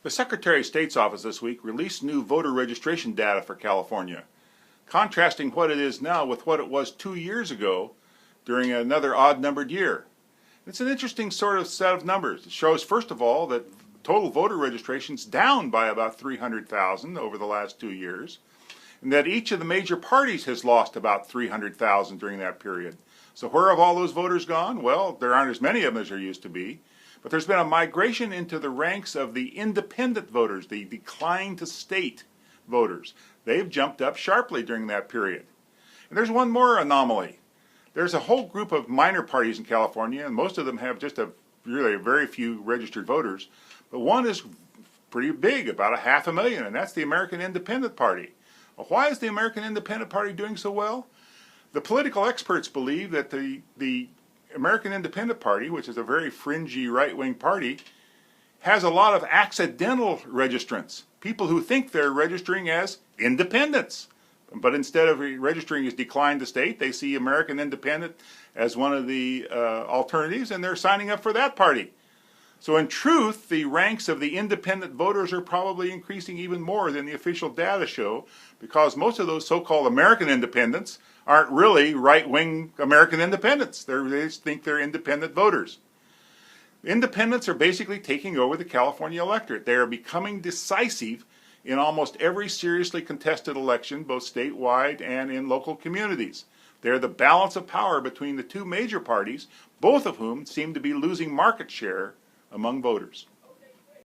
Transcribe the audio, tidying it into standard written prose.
The Secretary of State's office this week released new voter registration data for California, contrasting what it is now with what it was 2 years ago during another odd-numbered year. It's an interesting sort of set of numbers. It shows, first of all, that total voter registration's down by about 300,000 over the last 2 years, and that each of the major parties has lost about 300,000 during that period. So where have all those voters gone? Well, there aren't as many of them as there used to be. But there's been a migration into the ranks of the independent voters, the decline to state voters. They've jumped up sharply during that period. And there's one more anomaly. There's a whole group of minor parties in California, and most of them have just really very few registered voters. But one is pretty big, about 500,000, and that's the American Independent Party. Well, why is the American Independent Party doing so well? The political experts believe that the American Independent Party, which is a very fringy right-wing party, has a lot of accidental registrants, people who think they're registering as independents. But instead of registering as decline to state, they see American Independent as one of the alternatives, and they're signing up for that party. So in truth, the ranks of the independent voters are probably increasing even more than the official data show, because most of those so-called American independents aren't really right-wing American independents. They just think they're independent voters. Independents are basically taking over the California electorate. They are becoming decisive in almost every seriously contested election, both statewide and in local communities. They're the balance of power between the two major parties, both of whom seem to be losing market share among voters.